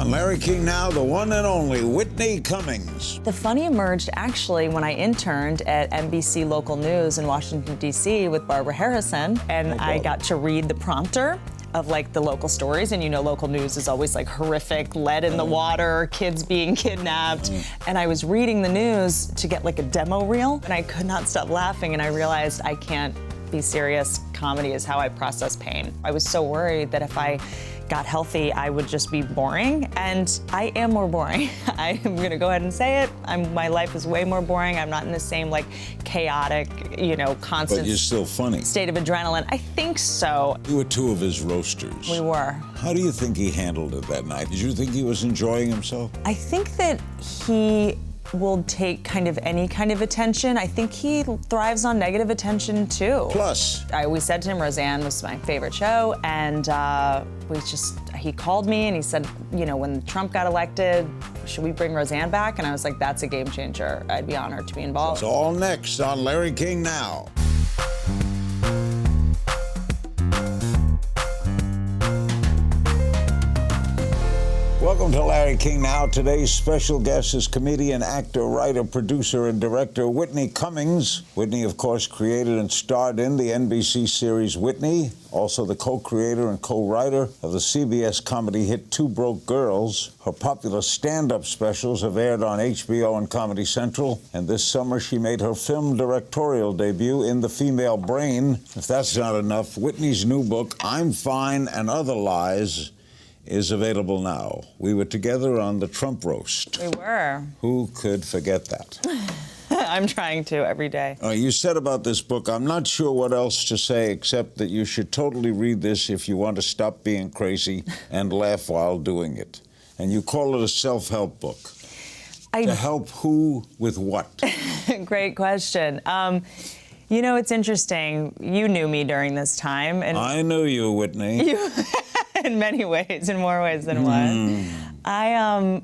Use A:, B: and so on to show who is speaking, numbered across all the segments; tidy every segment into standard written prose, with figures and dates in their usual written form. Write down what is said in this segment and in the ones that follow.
A: On Larry King Now, the one and only Whitney Cummings.
B: The funny emerged actually when I interned at NBC Local News in Washington, D.C. with Barbara Harrison, and I got to read the prompter of like the local stories, and you know local news is always like horrific, lead in the water, kids being kidnapped, and I was reading the news to get like a demo reel, and I could not stop laughing, and I realized I can't be serious. Comedy is how I process pain. I was so worried that if I got healthy, I would just be boring, and I am more boring. I am gonna go ahead and say it. My life is way more boring. I'm not in the same like chaotic, you know, constant.
A: But you're still funny.
B: State of adrenaline. I think so.
A: You were two of his roasters.
B: We were.
A: How do you think he handled it that night? Did you think he was enjoying himself?
B: I think that he will take kind of any kind of attention. I think he thrives on negative attention too.
A: Plus,
B: I always said to him, Roseanne was my favorite show, and he called me and he said, you know, when Trump got elected, should we bring Roseanne back? And I was like, that's a game changer. I'd be honored to be involved.
A: It's all next on Larry King Now. Welcome to Larry King Now. Today's special guest is comedian, actor, writer, producer, and director Whitney Cummings. Whitney, of course, created and starred in the NBC series Whitney, also the co-creator and co-writer of the CBS comedy hit Two Broke Girls. Her popular stand-up specials have aired on HBO and Comedy Central, and this summer she made her film directorial debut in The Female Brain. If that's not enough, Whitney's new book, I'm Fine and Other Lies, is available now. We were together on the Trump roast.
B: We were.
A: Who could forget that?
B: I'm trying to every day.
A: You said about this book, I'm not sure what else to say except that you should totally read this if you want to stop being crazy and laugh while doing it. And you call it a self-help book. To help who with what?
B: Great question. You know, it's interesting. You knew me during this time. And
A: I knew you, Whitney.
B: In many ways, in more ways than one.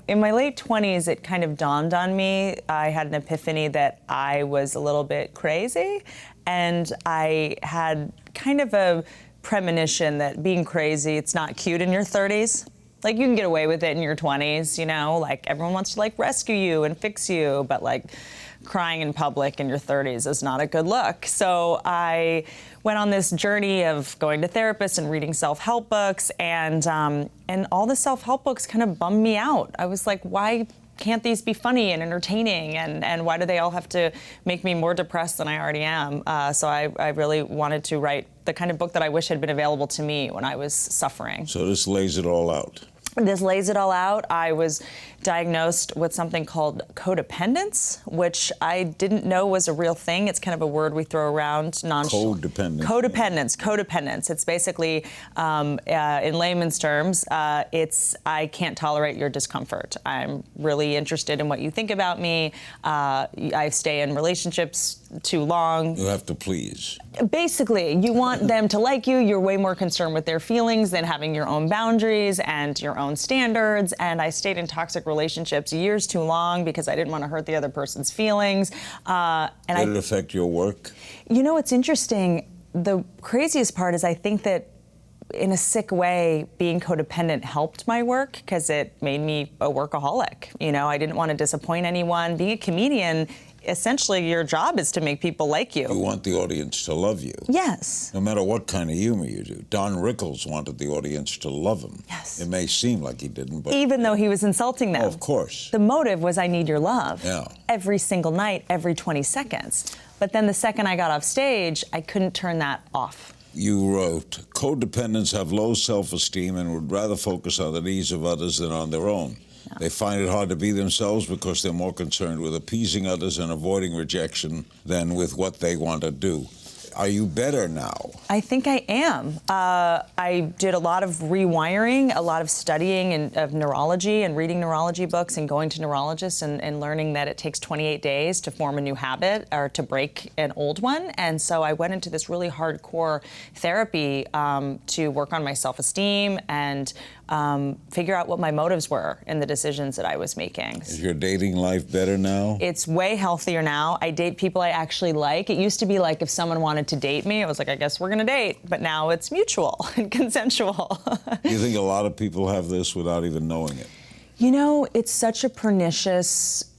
B: In my late 20s, it kind of dawned on me. I had an epiphany that I was a little bit crazy, and I had kind of a premonition that being crazy, it's not cute in your 30s. Like, you can get away with it in your 20s, you know? Like, everyone wants to, like, rescue you and fix you, but, like, crying in public in your 30s is not a good look. So I went on this journey of going to therapists and reading self-help books, and all the self-help books kind of bummed me out. I was like, why can't these be funny and entertaining, and why do they all have to make me more depressed than I already am? So I really wanted to write the kind of book that I wish had been available to me when I was suffering.
A: So this lays it all out.
B: This lays it all out. I was diagnosed with something called codependence, which I didn't know was a real thing. It's kind of a word we throw around. Codependence. It's basically, in layman's terms, it's I can't tolerate your discomfort. I'm really interested in what you think about me. I stay in relationships too long.
A: You have to please.
B: Basically, you want them to like you. You're way more concerned with their feelings than having your own boundaries and your own standards. And I stayed in toxic relationships years too long because I didn't want to hurt the other person's feelings.
A: Did it affect your work?
B: You know, it's interesting. The craziest part is I think that in a sick way, being codependent helped my work because it made me a workaholic. You know, I didn't want to disappoint anyone. Being a comedian, essentially your job is to make people like you.
A: You want the audience to love you.
B: Yes.
A: No matter what kind of humor you do. Don Rickles wanted the audience to love him.
B: Yes.
A: It may seem like he didn't, but...
B: Even though he was insulting them.
A: Oh, of course.
B: The motive was I need your love.
A: Yeah.
B: Every single night, every 20 seconds. But then the second I got off stage, I couldn't turn that off.
A: You wrote, codependents have low self-esteem and would rather focus on the needs of others than on their own. No. They find it hard to be themselves because they're more concerned with appeasing others and avoiding rejection than with what they want to do. Are you better now?
B: I think I am. I did a lot of rewiring, a lot of studying of neurology and reading neurology books and going to neurologists and learning that it takes 28 days to form a new habit or to break an old one. And so I went into this really hardcore therapy to work on my self-esteem and figure out what my motives were in the decisions that I was making.
A: Is your dating life better now?
B: It's way healthier now. I date people I actually like. It used to be like if someone wanted to date me, I was like, I guess we're gonna date. But now it's mutual and consensual.
A: Do you think a lot of people have this without even knowing it?
B: You know, it's such a pernicious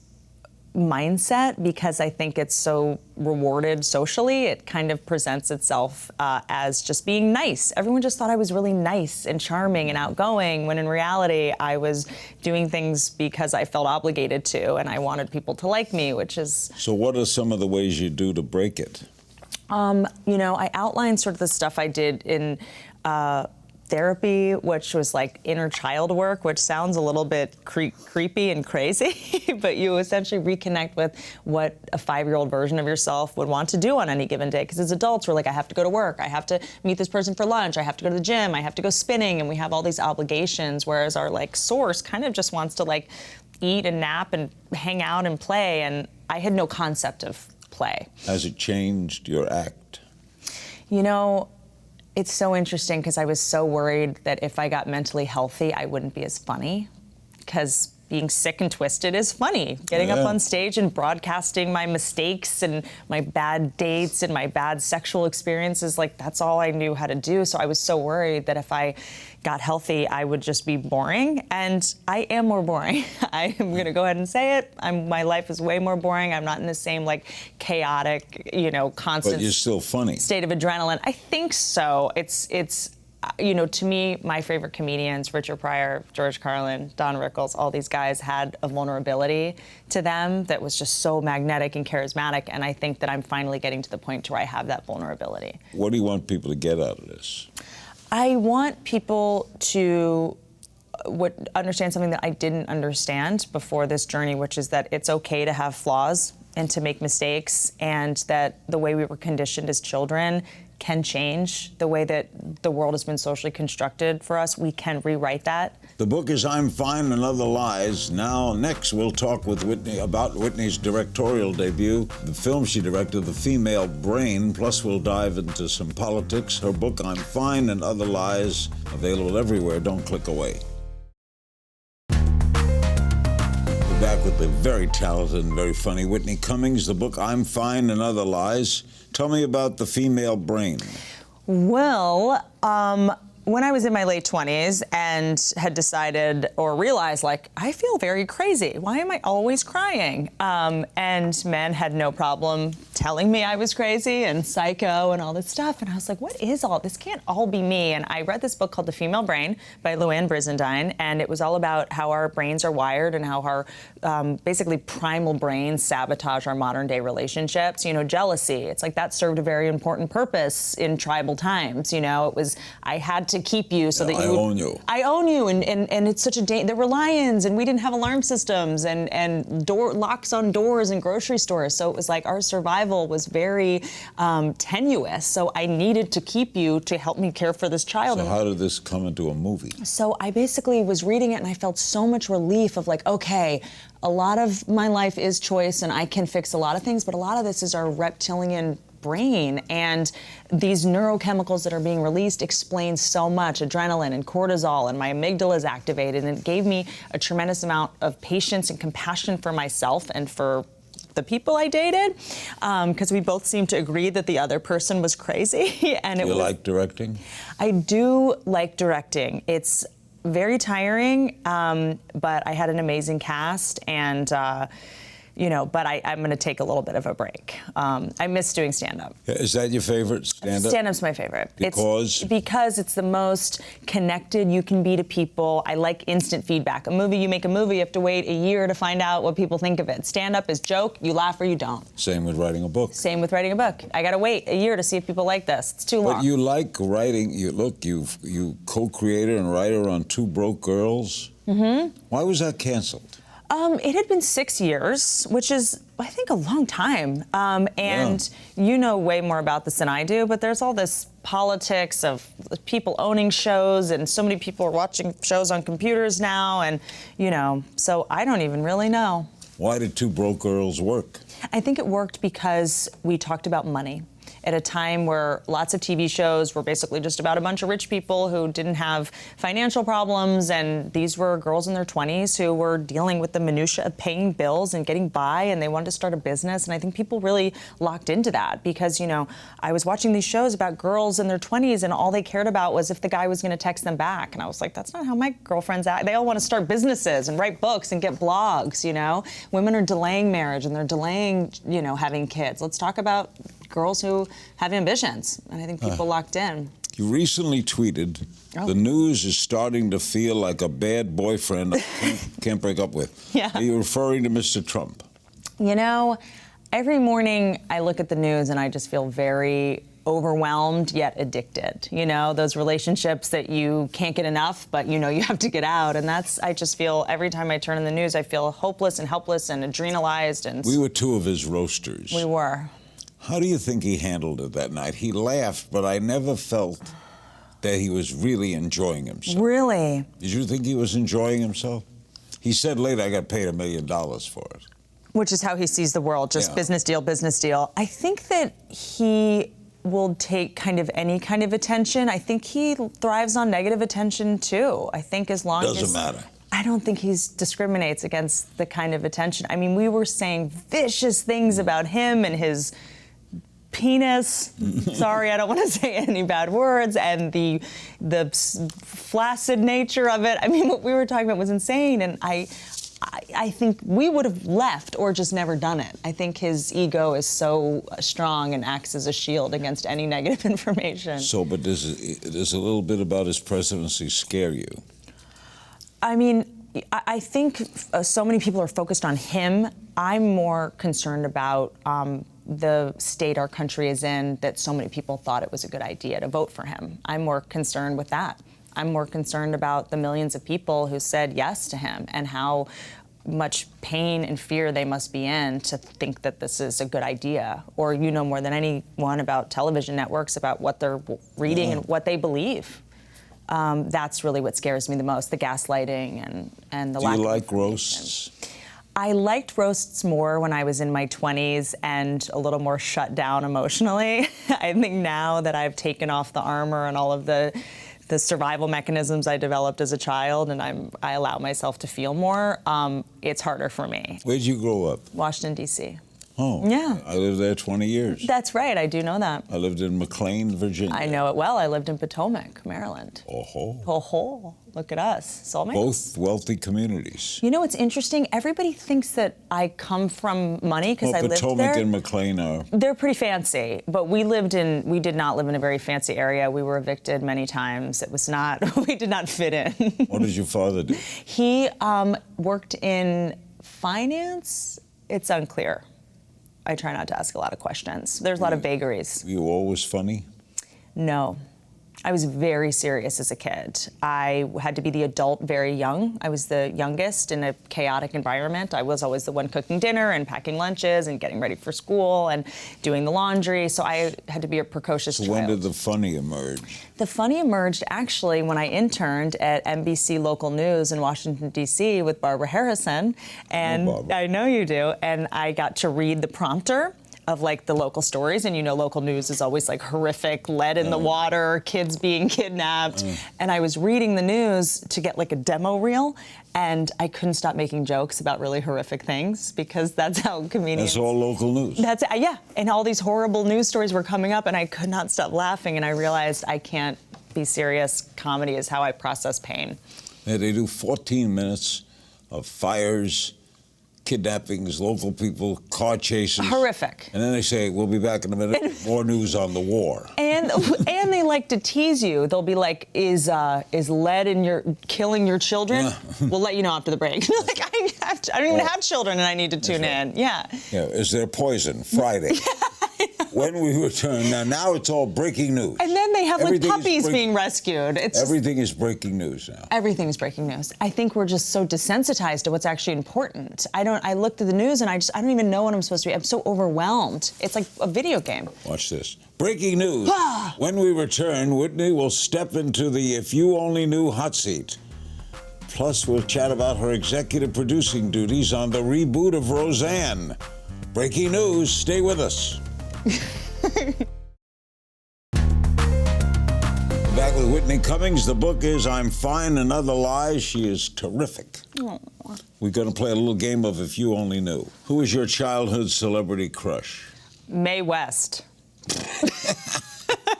B: mindset because I think it's so rewarded socially. It kind of presents itself as just being nice. Everyone just thought I was really nice and charming and outgoing, when in reality I was doing things because I felt obligated to, and I wanted people to like me, which is...
A: So what are some of the ways you do to break it?
B: You know, I outlined sort of the stuff I did in therapy, which was like inner child work, which sounds a little bit creepy and crazy, but you essentially reconnect with what a 5-year-old version of yourself would want to do on any given day. Because as adults, we're like, I have to go to work, I have to meet this person for lunch, I have to go to the gym, I have to go spinning, and we have all these obligations, whereas our like source kind of just wants to like eat and nap and hang out and play, and I had no concept of play.
A: Has it changed your act?
B: You know, it's so interesting because I was so worried that if I got mentally healthy, I wouldn't be as funny, because being sick and twisted is funny. Getting up on stage and broadcasting my mistakes and my bad dates and my bad sexual experiences, like that's all I knew how to do. So I was so worried that if I got healthy, I would just be boring. And I am more boring. I am gonna go ahead and say it. My life is way more boring. I'm not in the same like chaotic, you know, constant...
A: But you're still funny.
B: ...state of adrenaline. I think so. It's you know, to me, my favorite comedians, Richard Pryor, George Carlin, Don Rickles, all these guys had a vulnerability to them that was just so magnetic and charismatic, and I think that I'm finally getting to the point where I have that vulnerability.
A: What do you want people to get out of this?
B: I want people to understand something that I didn't understand before this journey, which is that it's okay to have flaws and to make mistakes, and that the way we were conditioned as children can change. The way that the world has been socially constructed for us, we can rewrite that.
A: The book is I'm Fine and Other Lies. Now, next, we'll talk with Whitney about Whitney's directorial debut, the film she directed, The Female Brain, plus we'll dive into some politics. Her book, I'm Fine and Other Lies, available everywhere. Don't click away. We're back with the very talented and very funny Whitney Cummings, the book, I'm Fine and Other Lies. Tell me about The Female Brain.
B: Well, when I was in my late 20s and had decided or realized, like, I feel very crazy. Why am I always crying? And men had no problem telling me I was crazy and psycho and all this stuff. And I was like, what is all this? Can't all be me. And I read this book called The Female Brain by Luann Brizendine, and it was all about how our brains are wired and how our basically primal brains sabotage our modern day relationships. You know, jealousy, it's like that served a very important purpose in tribal times. You know, it was, I had to keep you so that you would,
A: own you.
B: I own you, and it's such a there were lions, and we didn't have alarm systems and door locks on doors in grocery stores, so it was like our survival was very tenuous. So I needed to keep you to help me care for this child.
A: So how did this come into a movie?
B: So I basically was reading it, and I felt so much relief of like, okay, a lot of my life is choice, and I can fix a lot of things, but a lot of this is our reptilian brain, and these neurochemicals that are being released explain so much, adrenaline and cortisol, and my amygdala is activated, and it gave me a tremendous amount of patience and compassion for myself and for the people I dated, because we both seemed to agree that the other person was crazy. And
A: Do you like directing?
B: I do like directing. It's very tiring, but I had an amazing cast, and you know, but I'm going to take a little bit of a break. I miss doing stand-up.
A: Is that your favorite stand-up?
B: Stand-up's my favorite.
A: Because?
B: Because it's the most connected you can be to people. I like instant feedback. You make a movie, you have to wait a year to find out what people think of it. Stand-up is joke, you laugh or you don't.
A: Same with writing a book.
B: Same with writing a book. I got to wait a year to see if people like this. It's too long.
A: But you like writing. You co-creator and writer on Two Broke Girls. Mm-hmm. Why was that canceled?
B: It had been 6 years, which is, I think, a long time. And you know way more about this than I do, but there's all this politics of people owning shows, and so many people are watching shows on computers now, and, you know, so I don't even really know.
A: Why did Two Broke Girls work?
B: I think it worked because we talked about money. at a time where lots of TV shows were basically just about a bunch of rich people who didn't have financial problems, and these were girls in their 20s who were dealing with the minutia of paying bills and getting by, and they wanted to start a business. And I think people really locked into that because, you know, I was watching these shows about girls in their 20s and all they cared about was if the guy was going to text them back. And I was like, that's not how my girlfriends act. They all want to start businesses and write books and get blogs, you know. Women are delaying marriage and they're delaying, you know, having kids. Let's talk about girls who have ambitions. And I think people locked in.
A: You recently tweeted, the news is starting to feel like a bad boyfriend I can't break up with.
B: Yeah.
A: Are you referring to Mr. Trump?
B: You know, every morning I look at the news and I just feel very overwhelmed yet addicted. You know, those relationships that you can't get enough, but you know you have to get out. And that's, I just feel, every time I turn on the news, I feel hopeless and helpless and adrenalized. And
A: we were two of his roasters.
B: We were.
A: How do you think he handled it that night? He laughed, but I never felt that he was really enjoying himself.
B: Really?
A: Did you think he was enjoying himself? He said later, I got paid $1 million for it.
B: Which is how he sees the world, just business deal, business deal. I think that he will take kind of any kind of attention. I think he thrives on negative attention too. I think as long as...
A: Doesn't matter.
B: I don't think he discriminates against the kind of attention. I mean, we were saying vicious things about him and his penis. Sorry, I don't want to say any bad words. And the flaccid nature of it. I mean, what we were talking about was insane. And I think we would have left or just never done it. I think his ego is so strong and acts as a shield against any negative information.
A: So, but does a little bit about his presidency scare you?
B: I mean, I think so many people are focused on him. I'm more concerned about the state our country is in, that so many people thought it was a good idea to vote for him. I'm more concerned with that. I'm more concerned about the millions of people who said yes to him and how much pain and fear they must be in to think that this is a good idea. Or you know more than anyone about television networks, about what they're reading and what they believe. That's really what scares me the most, the gaslighting and the lack of...
A: Do you like roasts?
B: I liked roasts more when I was in my 20s and a little more shut down emotionally. I think now that I've taken off the armor and all of the survival mechanisms I developed as a child, and I allow myself to feel more, it's harder for me.
A: Where'd you grow up?
B: Washington, D.C.
A: Oh,
B: yeah.
A: I lived there 20 years.
B: That's right, I do know that.
A: I lived in McLean, Virginia.
B: I know it well. I lived in Potomac, Maryland.
A: Oh-ho.
B: Oh-ho. Look at us, soulmates.
A: Both wealthy communities.
B: You know what's interesting? Everybody thinks that I come from money because I lived there.
A: Potomac and McLean are...
B: They're pretty fancy, but we did not live in a very fancy area. We were evicted many times. It was not, we did not fit in.
A: What did your father do?
B: He worked in finance. It's unclear. I try not to ask a lot of questions. There's a lot of vagaries.
A: Were you always funny?
B: No. I was very serious as a kid. I had to be the adult very young. I was the youngest in a chaotic environment. I was always the one cooking dinner and packing lunches and getting ready for school and doing the laundry. So I had to be a precocious child.
A: When did the funny emerge?
B: The funny emerged actually when I interned at NBC Local News in Washington, D.C. with Barbara Harrison. And I know you do. And I got to read the prompter of like the local stories, and you know local news is always like horrific, lead in the water, kids being kidnapped. And I was reading the news to get like a demo reel, and I couldn't stop making jokes about really horrific things because that's how comedians...
A: That's all local news.
B: That's, yeah, and all these horrible news stories were coming up and I could not stop laughing, and I realized I can't be serious. Comedy is how I process pain.
A: Yeah, they do 14 minutes of fires, kidnappings, local people, car chases.
B: Horrific.
A: And then they say, we'll be back in a minute, more news on the war.
B: And they like to tease you. They'll be like, is lead in your killing your children? Yeah. We'll let you know after the break. Like, I don't even have children and I need to tune in. Yeah.
A: Yeah. Is there poison? Friday. When we return, now it's all breaking news.
B: And then they have like puppies being rescued.
A: Everything is breaking news now.
B: Everything is breaking news. I think we're just so desensitized to what's actually important. I looked at the news and I don't even know what I'm supposed to be. I'm so overwhelmed. It's like a video game.
A: Watch this. Breaking news. When we return, Whitney will step into the If You Only Knew hot seat. Plus, we'll chat about her executive producing duties on the reboot of Roseanne. Breaking news. Stay with us. Whitney Cummings. The book is I'm Fine and Other Lies. She is terrific.
B: Aww.
A: We're going to play a little game of If You Only Knew. Who is your childhood celebrity crush?
B: Mae West.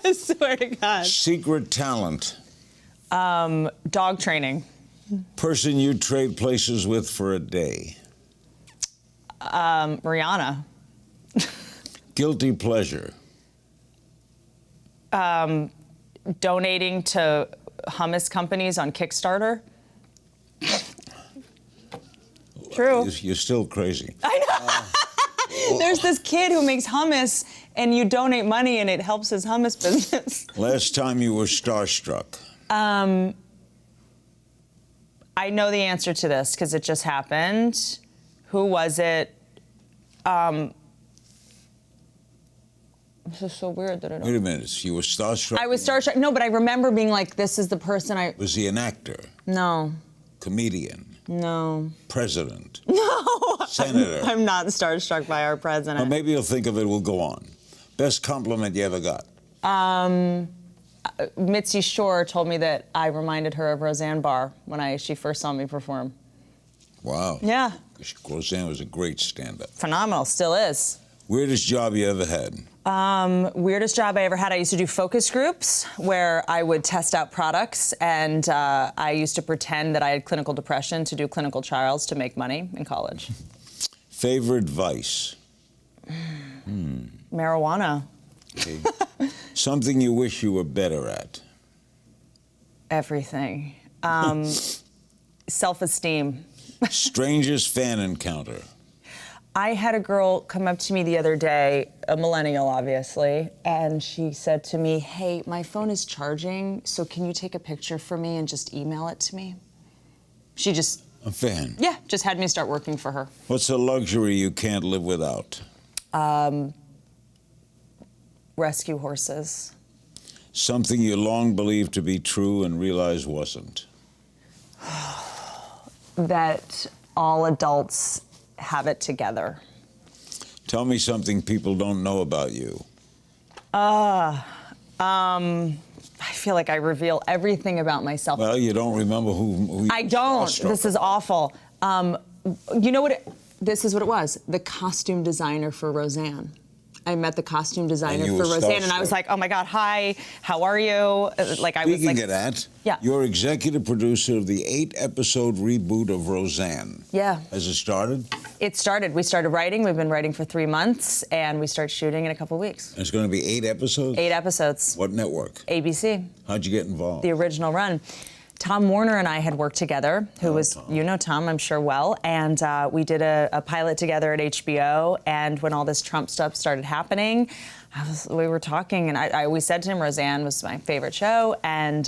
B: I swear to God.
A: Secret talent?
B: Dog training.
A: Person you'd trade places with for a day?
B: Rihanna.
A: Guilty pleasure?
B: Donating to hummus companies on Kickstarter. True.
A: You're still crazy.
B: I know. There's this kid who makes hummus, and you donate money, and it helps his hummus business.
A: Last time you were starstruck?
B: I know the answer to this because it just happened. Who was it? This is so weird that I don't.
A: Wait a minute. You were starstruck?
B: I was starstruck. No, but I remember being like, this is the person I.
A: Was he an actor?
B: No.
A: Comedian?
B: No.
A: President?
B: No.
A: Senator?
B: I'm not starstruck by our president.
A: Well, maybe you'll think of it. We'll go on. Best compliment you ever got?
B: Mitzi Shore told me that I reminded her of Roseanne Barr when she first saw me perform.
A: Wow.
B: Yeah.
A: Roseanne was a great stand-up.
B: Phenomenal. Still is.
A: Weirdest job you ever had?
B: Weirdest job I ever had, I used to do focus groups where I would test out products, and I used to pretend that I had clinical depression to do clinical trials to make money in college.
A: Favorite vice?
B: Marijuana.
A: Okay. Something you wish you were better at?
B: Everything. Self-esteem.
A: Strangest fan encounter?
B: I had a girl come up to me the other day, a millennial, obviously, and she said to me, hey, my phone is charging, so can you take a picture for me and just email it to me? She just...
A: A fan?
B: Yeah, just had me start working for her.
A: What's a luxury you can't live without?
B: Rescue horses.
A: Something you long believed to be true and realized wasn't?
B: That all adults have it together.
A: Tell me something people don't know about you.
B: I feel like I reveal everything about myself.
A: Well, you don't remember who you
B: I don't.
A: starstruck
B: This is awful. You know what? This is what it was. The costume designer for Roseanne. I met the costume designer
A: And you
B: for
A: were
B: Roseanne, and I
A: starstruck.
B: was like, "Oh my God, hi, how are you?" Like I was
A: Speaking
B: like,
A: of that,
B: Yeah.
A: you're executive producer of the 8-episode reboot of Roseanne.
B: Yeah.
A: Has it started?
B: It started. We started writing. We've been writing for 3 months, and we start shooting in a couple weeks.
A: It's going to be 8 episodes?
B: 8 episodes.
A: What network?
B: ABC.
A: How'd you get involved?
B: The original run. Tom Warner and I had worked together, who was,
A: Tom.
B: you know Tom, I'm sure well, and we did a pilot together at HBO, and when all this Trump stuff started happening, we were talking, and I always said to him, Roseanne was my favorite show, and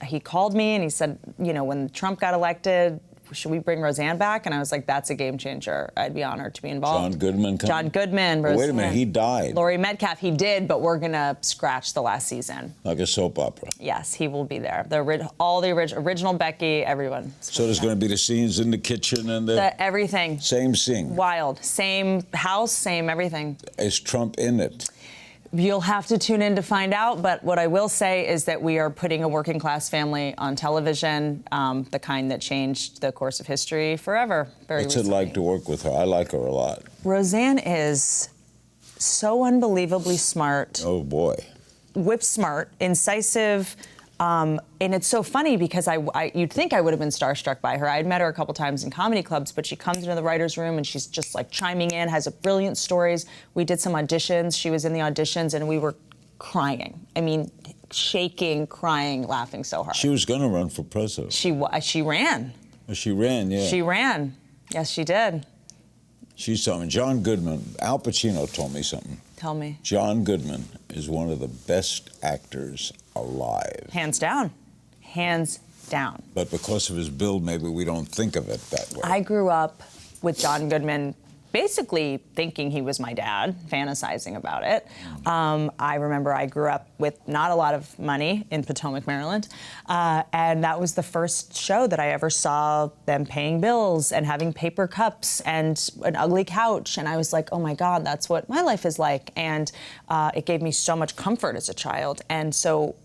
B: he called me and he said, you know, when Trump got elected, should we bring Roseanne back? And I was like, that's a game changer. I'd be honored to be involved.
A: John Goodman coming?
B: John Goodman, Roseanne.
A: Wait a minute, he died.
B: Laurie Metcalf, he did, but we're gonna scratch the last season.
A: Like a soap opera.
B: Yes, he will be there. All the original Becky, everyone.
A: So there's going to be the scenes in the kitchen and the
B: Everything.
A: same scene.
B: Wild. Same house, same everything.
A: Is Trump in it?
B: You'll have to tune in to find out, but what I will say is that we are putting a working class family on television, the kind that changed the course of history forever.
A: What's it like to work with her? I like her a lot.
B: Roseanne is so unbelievably smart.
A: Oh, boy.
B: Whip smart, incisive, and it's so funny because you'd think I would have been starstruck by her. I'd met her a couple times in comedy clubs, but she comes into the writer's room and she's just like chiming in, has brilliant stories. We did some auditions. She was in the auditions and we were crying. I mean, shaking, crying, laughing so hard.
A: She was going to run for president.
B: She ran.
A: Well, she ran, yeah.
B: She ran. Yes, she did.
A: She's telling me. John Goodman, Al Pacino told me something.
B: Tell me.
A: John Goodman is one of the best actors alive.
B: Hands down. Hands down.
A: But because of his build, maybe we don't think of it that way.
B: I grew up with John Goodman basically thinking he was my dad, fantasizing about it. I remember I grew up with not a lot of money in Potomac, Maryland, and that was the first show that I ever saw them paying bills and having paper cups and an ugly couch, and I was like, oh my God, that's what my life is like, and it gave me so much comfort as a child, and so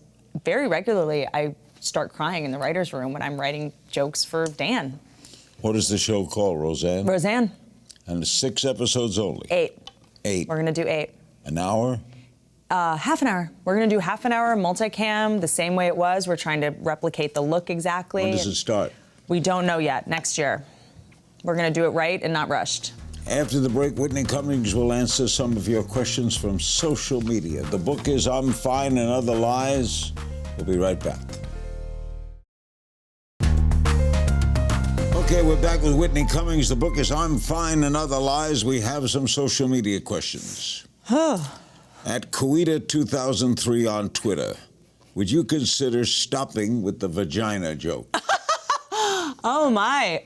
B: very regularly, I start crying in the writer's room when I'm writing jokes for Dan.
A: What is the show called, Roseanne?
B: Roseanne.
A: And 6 episodes only?
B: 8.
A: 8.
B: We're gonna do 8.
A: An hour?
B: Half an hour. We're gonna do half an hour multicam, the same way it was. We're trying to replicate the look exactly.
A: When does it start?
B: We don't know yet, next year. We're gonna do it right and not rushed.
A: After the break, Whitney Cummings will answer some of your questions from social media. The book is I'm Fine and Other Lies. We'll be right back. Okay, we're back with Whitney Cummings. The book is I'm Fine and Other Lies. We have some social media questions. At Coeta2003 on Twitter, would you consider stopping with the vagina joke?
B: Oh my.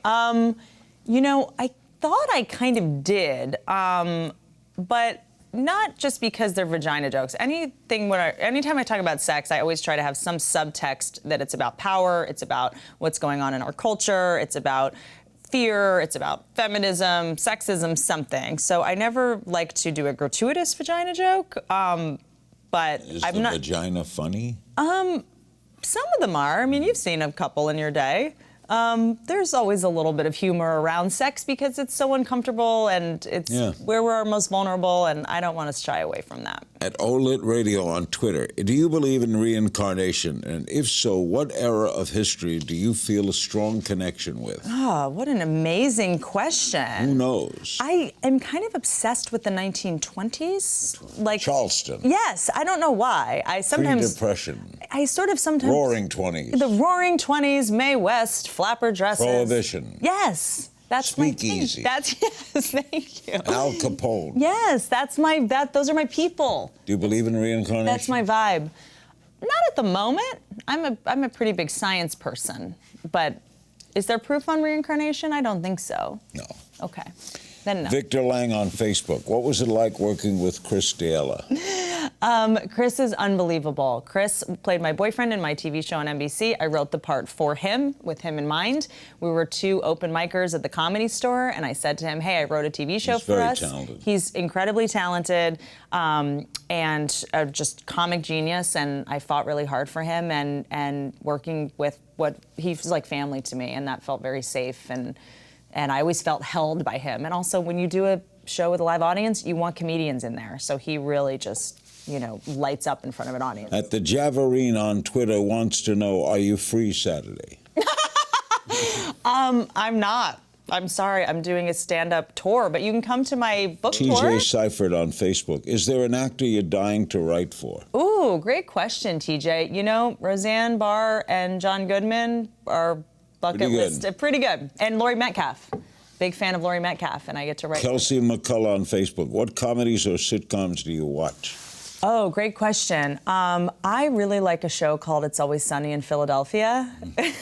B: You know, I thought I kind of did, but not just because they're vagina jokes. Anytime I talk about sex, I always try to have some subtext that it's about power, it's about what's going on in our culture, it's about fear, it's about feminism, sexism, something. So I never like to do a gratuitous vagina joke, but
A: Is
B: I'm
A: the
B: not.
A: vagina funny?
B: Some of them are. I mean, you've seen a couple in your day. There's always a little bit of humor around sex because it's so uncomfortable and it's where we're most vulnerable, and I don't want to shy away from that.
A: At OLIT Radio on Twitter, do you believe in reincarnation? And if so, what era of history do you feel a strong connection with?
B: Oh, what an amazing question.
A: Who knows?
B: I am kind of obsessed with the 1920s. Like
A: Charleston.
B: Yes, I don't know why. I sometimes...
A: Pre-Depression.
B: I sort of sometimes...
A: Roaring 20s.
B: The Roaring 20s, Mae West, flapper dresses.
A: Prohibition.
B: Yes. That's
A: Speakeasy.
B: Yes, thank you.
A: Al Capone.
B: Yes, those are my people.
A: Do you believe in reincarnation?
B: That's my vibe. Not at the moment. I'm a pretty big science person, but is there proof on reincarnation? I don't think so.
A: No.
B: Okay, then no.
A: Victor Lang on Facebook. What was it like working with Chris D'Elia?
B: Chris is unbelievable. Chris played my boyfriend in my TV show on NBC. I wrote the part for him, with him in mind. We were 2 open micers at the Comedy Store, and I said to him, hey, I wrote a TV show for us.
A: He's very talented.
B: He's incredibly talented and just comic genius, and I fought really hard for him, and working with he's like family to me, and that felt very safe, and I always felt held by him. And also, when you do a show with a live audience, you want comedians in there, so he really just, you know, lights up in front of an audience.
A: At the Javarine on Twitter wants to know, are you free Saturday?
B: I'm not. I'm sorry, I'm doing a stand-up tour, but you can come to my book tour.
A: TJ Seifert on Facebook. Is there an actor you're dying to write for?
B: Ooh, great question, TJ. You know, Roseanne Barr and John Goodman are bucket list. Pretty good. And Laurie Metcalf. Big fan of Laurie Metcalf, and I get to write.
A: Kelsey McCullough on Facebook. What comedies or sitcoms do you watch?
B: Oh, great question. I really like a show called It's Always Sunny in Philadelphia.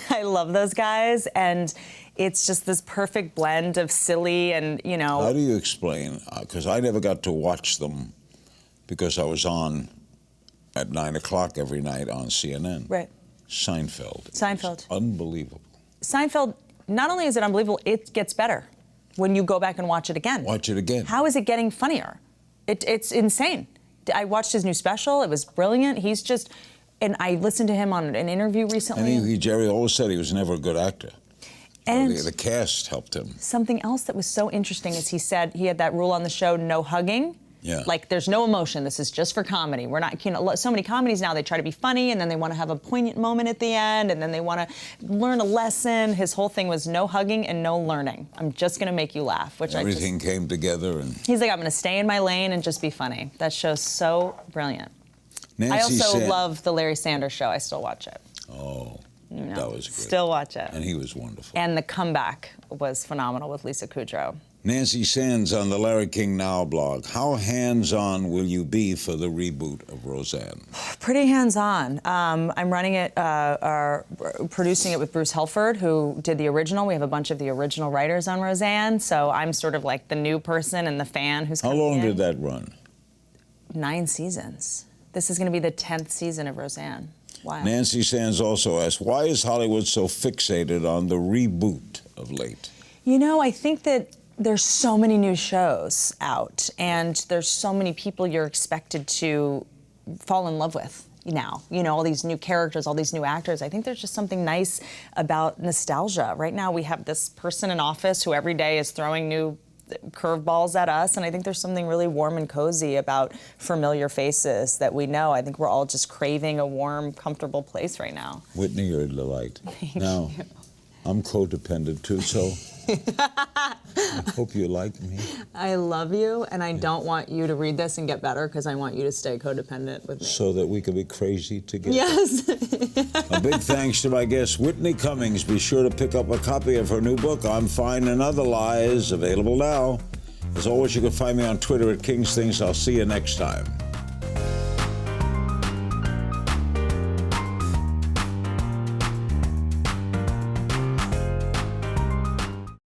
B: I love those guys, and it's just this perfect blend of silly and, you know.
A: How do you explain? Because I never got to watch them because I was on at 9 o'clock every night on CNN.
B: Right.
A: Seinfeld.
B: Seinfeld.
A: Unbelievable.
B: Seinfeld, not only is it unbelievable, it gets better when you go back and watch it again.
A: Watch it again.
B: How is it getting funnier? It's insane. I watched his new special. It was brilliant. He's just, and I listened to him on an interview recently.
A: And Jerry always said he was never a good actor.
B: And
A: the cast helped him.
B: Something else that was so interesting is he said he had that rule on the show, no hugging.
A: Yeah.
B: Like, there's no emotion. This is just for comedy. We're not, you know, so many comedies now, they try to be funny, and then they want to have a poignant moment at the end, and then they want to learn a lesson. His whole thing was no hugging and no learning. I'm just going to make you laugh, which
A: Everything came together. And
B: he's like, I'm going to stay in my lane and just be funny. That show's so brilliant.
A: Nancy
B: I also love the Larry Sanders Show. I still watch it.
A: Oh,
B: you know,
A: that was good.
B: Still watch it.
A: And he was wonderful.
B: And The Comeback was phenomenal with Lisa Kudrow.
A: Nancy Sands on the Larry King Now blog. How hands-on will you be for the reboot of Roseanne?
B: Pretty hands-on. I'm running it, producing it with Bruce Helford, who did the original. We have a bunch of the original writers on Roseanne, so I'm sort of like the new person and the fan who's coming in.
A: How long did that run?
B: 9 seasons. This is going to be the 10th season of Roseanne. Wow.
A: Nancy Sands also asked, why is Hollywood so fixated on the reboot of late?
B: You know, I think that there's so many new shows out, and there's so many people you're expected to fall in love with now. You know, all these new characters, all these new actors. I think there's just something nice about nostalgia. Right now we have this person in office who every day is throwing new curveballs at us, and I think there's something really warm and cozy about familiar faces that we know. I think we're all just craving a warm, comfortable place right now.
A: Whitney, you're a delight. Now, I'm codependent too, so I hope you like me.
B: I love you, and I don't want you to read this and get better, because I want you to stay codependent with me.
A: So that we can be crazy together.
B: Yes.
A: A big thanks to my guest, Whitney Cummings. Be sure to pick up a copy of her new book, I'm Fine and Other Lies, available now. As always, you can find me on Twitter at Kings Things. I'll see you next time.